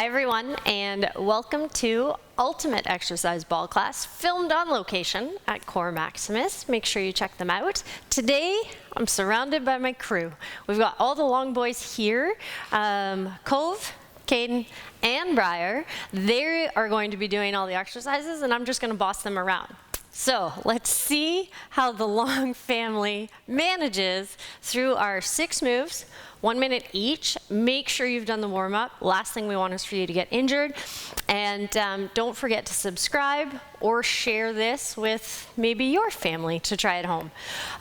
Hi everyone, and welcome to Ultimate Exercise Ball Class, filmed on location at Core Maximus. Make sure you check them out. Today, I'm surrounded by my crew. We've got all the long boys here, Khov, Kaedyn, and Briir. They are going to be doing all the exercises, and I'm just going to boss them around. So let's see how the long family manages through our 6 moves, 1 minute each. Make sure you've done the warm-up. Last thing we want is for you to get injured. And don't forget to subscribe or share this with maybe your family to try at home.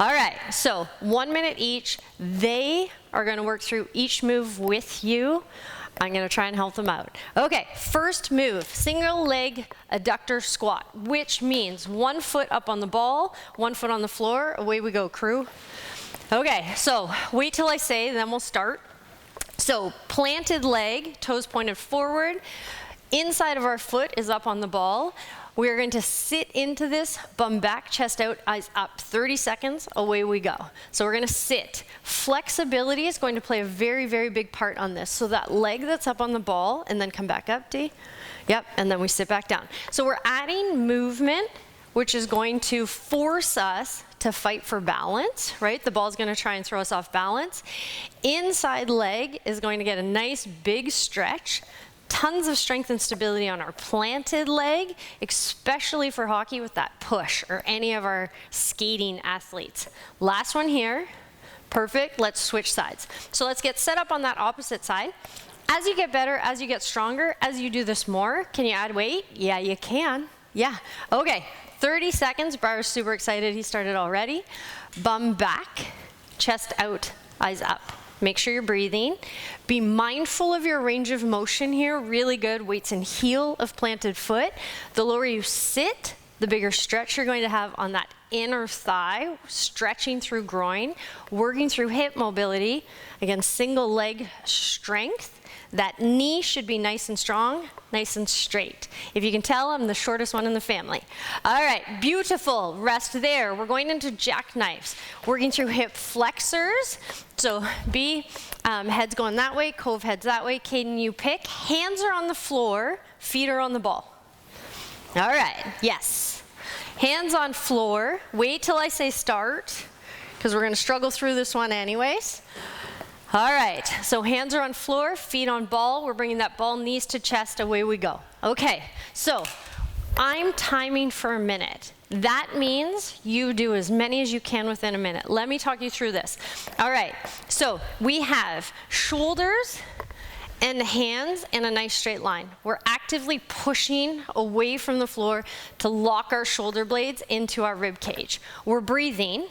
All right, so 1 minute each. They are going to work through each move with you. I'm going to try and help them out. Okay, first move, single leg adductor squat, which means 1 foot up on the ball, 1 foot on the floor. Away we go, crew. Okay, so wait till I say, then we'll start. So planted leg, toes pointed forward. Inside of our foot is up on the ball. We're going to sit into this, bum back, chest out, eyes up. 30 seconds, away we go. So we're going to sit. Flexibility is going to play a very, very big part on this. So that leg that's up on the ball, and then come back up, D. Yep, and then we sit back down. So we're adding movement, which is going to force us to fight for balance, right? The ball's going to try and throw us off balance. Inside leg is going to get a nice big stretch. Tons of strength and stability on our planted leg, especially for hockey with that push, or any of our skating athletes. Last one here. Perfect. Let's switch sides. So let's get set up on that opposite side. As you get better, as you get stronger, as you do this more, can you add weight? Yeah, you can. Yeah. Okay. 30 seconds. Briar's super excited. He started already. Bum back, chest out, eyes up. Make sure you're breathing. Be mindful of your range of motion here. Really good. Weights in heel of planted foot. The lower you sit, the bigger stretch you're going to have on that inner thigh, stretching through groin, working through hip mobility. Again, single leg strength. That knee should be nice and strong, nice and straight. If you can tell, I'm the shortest one in the family. All right, beautiful. Rest there. We're going into jackknives. Working through hip flexors. So B, head's going that way, Khov head's that way. Kaedyn, you pick. Hands are on the floor, feet are on the ball. All right, yes. Hands on floor. Wait till I say start, because we're going to struggle through this one anyways. All right, so hands are on floor, feet on ball. We're bringing that ball knees to chest, away we go. Okay, so I'm timing for a minute. That means you do as many as you can within a minute. Let me talk you through this. All right, so we have shoulders and hands in a nice straight line. We're actively pushing away from the floor to lock our shoulder blades into our rib cage. We're breathing.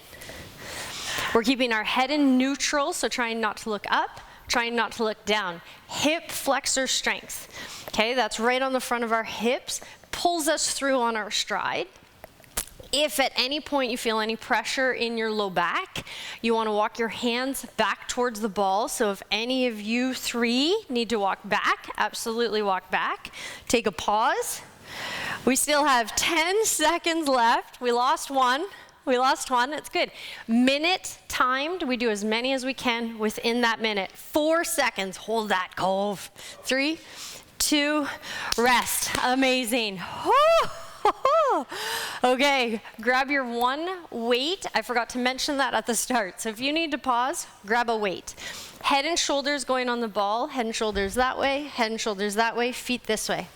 We're keeping our head in neutral, so trying not to look up, trying not to look down. Hip flexor strength. Okay, that's right on the front of our hips, pulls us through on our stride. If at any point you feel any pressure in your low back, you want to walk your hands back towards the ball. So if any of you 3 need to walk back, absolutely walk back. Take a pause. We still have 10 seconds left. We lost one. It's good. Minute timed. We do as many as we can within that minute. 4 seconds. Hold that, Khov. 3, 2, rest. Amazing. Okay, grab your one weight. I forgot to mention that at the start. So if you need to pause, grab a weight. Head and shoulders going on the ball. Head and shoulders that way. Head and shoulders that way. Feet this way.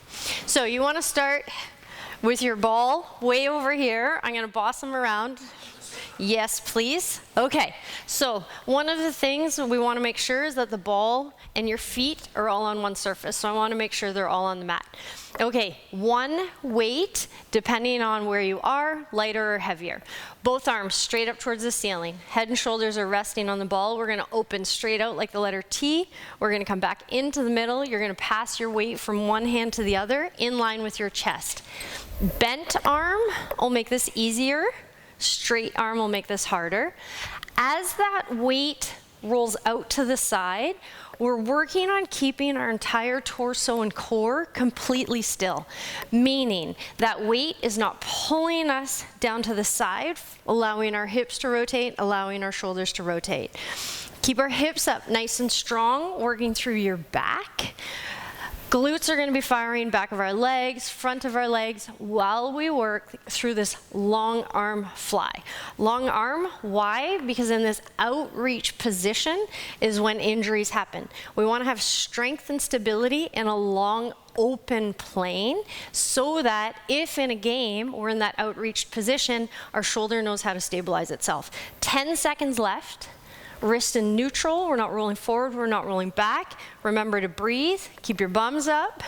So you want to start with your ball way over here. I'm going to boss them around. Yes, please. Okay, so one of the things we want to make sure is that the ball and your feet are all on one surface. So I want to make sure they're all on the mat. Okay, one weight, depending on where you are, lighter or heavier. Both arms straight up towards the ceiling. Head and shoulders are resting on the ball. We're going to open straight out like the letter T. We're going to come back into the middle. You're going to pass your weight from one hand to the other in line with your chest. Bent arm will make this easier. Straight arm will make this harder. As that weight rolls out to the side, we're working on keeping our entire torso and core completely still, meaning that weight is not pulling us down to the side, allowing our hips to rotate, allowing our shoulders to rotate. Keep our hips up nice and strong, working through your back. Glutes are going to be firing back of our legs, front of our legs, while we work through this long arm fly. Long arm, why? Because in this outreach position is when injuries happen. We want to have strength and stability in a long open plane so that if in a game we're in that outreached position, our shoulder knows how to stabilize itself. 10 seconds left. Wrist in neutral, we're not rolling forward, we're not rolling back. Remember to breathe, keep your bums up.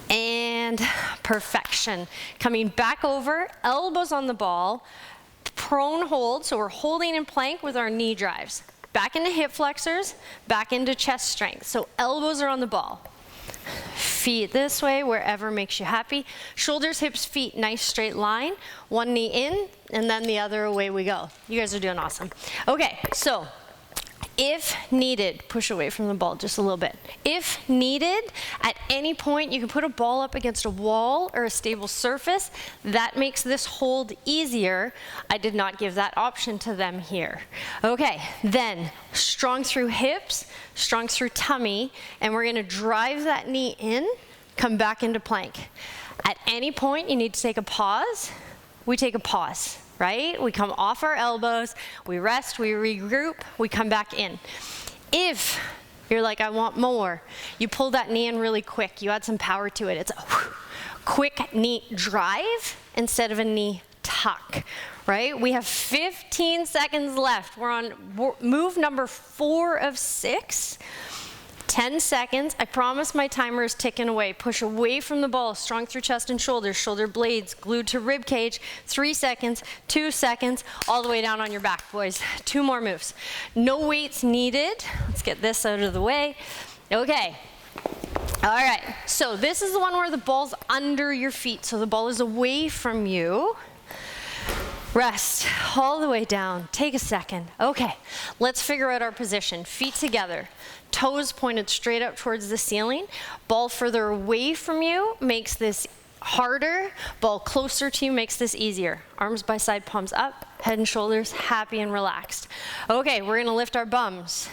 And perfection. Coming back over, elbows on the ball, prone hold, so we're holding in plank with our knee drives. Back into hip flexors, back into chest strength. So elbows are on the ball. Feet this way, wherever makes you happy. Shoulders, hips, feet, nice straight line. One knee in, and then the other, away we go. You guys are doing awesome. Okay, so if needed, push away from the ball just a little bit. If needed, at any point, you can put a ball up against a wall or a stable surface. That makes this hold easier. I did not give that option to them here. Okay, then strong through hips, strong through tummy, and we're gonna drive that knee in, come back into plank. At any point, you need to take a pause. We take a pause. Right? We come off our elbows, we rest, we regroup, we come back in. If you're like, I want more, you pull that knee in really quick, you add some power to it. It's a quick knee drive instead of a knee tuck, right? We have 15 seconds left. We're on move number 4 of 6. 10 seconds. I promise my timer is ticking away. Push away from the ball, strong through chest and shoulders, shoulder blades glued to rib cage. 3 seconds, 2 seconds, all the way down on your back, boys. 2 more moves. No weights needed. Let's get this out of the way. Okay. All right. So this is the one where the ball's under your feet. So the ball is away from you. Rest all the way down. Take a second. Okay, let's figure out our position. Feet together, toes pointed straight up towards the ceiling. Ball further away from you makes this harder. Ball closer to you makes this easier. Arms by side, palms up, head and shoulders happy and relaxed. Okay, we're gonna lift our bums.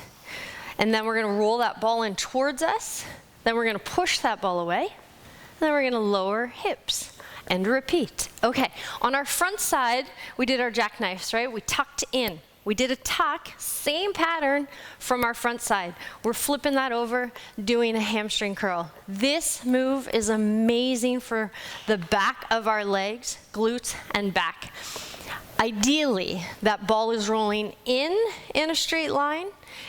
And then we're gonna roll that ball in towards us. Then we're gonna push that ball away. And then we're gonna lower hips. And repeat. Okay, on our front side, we did our jackknives, right? We tucked in. We did a tuck, same pattern from our front side. We're flipping that over, doing a hamstring curl. This move is amazing for the back of our legs, glutes, and back. Ideally, that ball is rolling in a straight line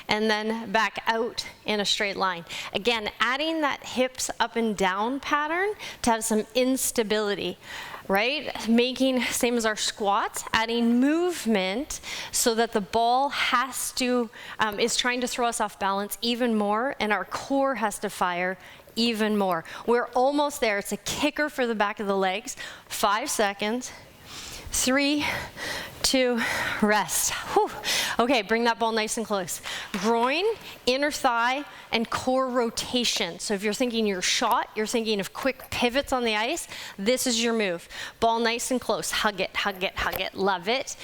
and then back out in a straight line. Again, adding that hips up and down pattern to have some instability, right? Making, same as our squats, adding movement so that the ball has to, is trying to throw us off balance even more, and our core has to fire even more. We're almost there. It's a kicker for the back of the legs. 5 seconds. 3, 2, rest. Whew. Okay, bring that ball nice and close. Groin, inner thigh, and core rotation. So if you're thinking your shot, you're thinking of quick pivots on the ice, this is your move. Ball nice and close. Hug it, hug it, hug it. Love it.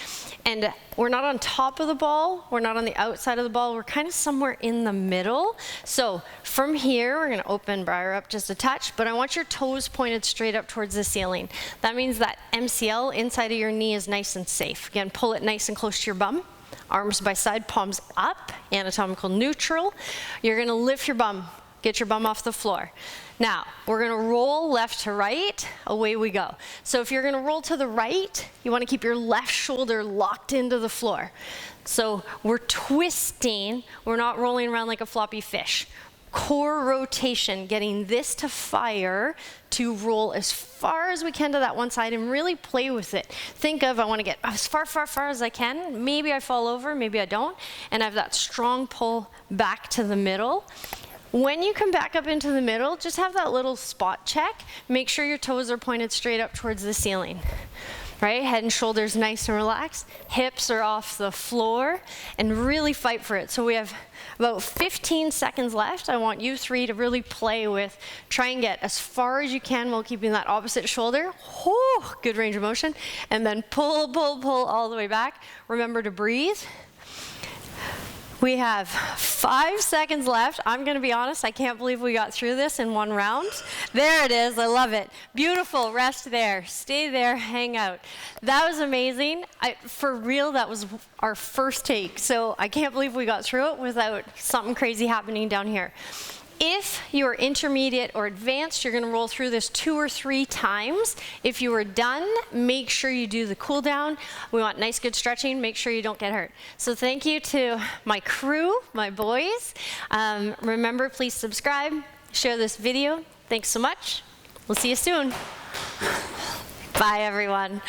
And we're not on top of the ball. We're not on the outside of the ball. We're kind of somewhere in the middle. So from here, we're going to open Briir up just a touch, but I want your toes pointed straight up towards the ceiling. That means that MCL inside of your knee is nice and safe. Again, pull it nice and close to your bum. Arms by side, palms up, anatomical neutral. You're gonna lift your bum, get your bum off the floor. Now, we're gonna roll left to right, away we go. So if you're gonna roll to the right, you wanna keep your left shoulder locked into the floor. So we're twisting, we're not rolling around like a floppy fish. Core rotation, getting this to fire to roll as far as we can to that one side and really play with it. Think of, I want to get as far as I can. Maybe I fall over, maybe I don't. And I have that strong pull back to the middle. When you come back up into the middle, just have that little spot check. Make sure your toes are pointed straight up towards the ceiling. Right? Head and shoulders nice and relaxed. Hips are off the floor, and really fight for it. So we have about 15 seconds left. I want you 3 to really play with, try and get as far as you can while keeping that opposite shoulder. Whew, good range of motion. And then pull, pull, pull all the way back. Remember to breathe. We have 5 seconds left. I'm going to be honest, I can't believe we got through this in one round. There it is. I love it. Beautiful. Rest there. Stay there. Hang out. That was amazing. For real, that was our first take. So I can't believe we got through it without something crazy happening down here. If you're intermediate or advanced, you're going to roll through this 2 or 3 times. If you are done, make sure you do the cool down. We want nice, good stretching. Make sure you don't get hurt. So thank you to my crew, my boys. Remember, please subscribe, share this video. Thanks so much. We'll see you soon. Bye, everyone.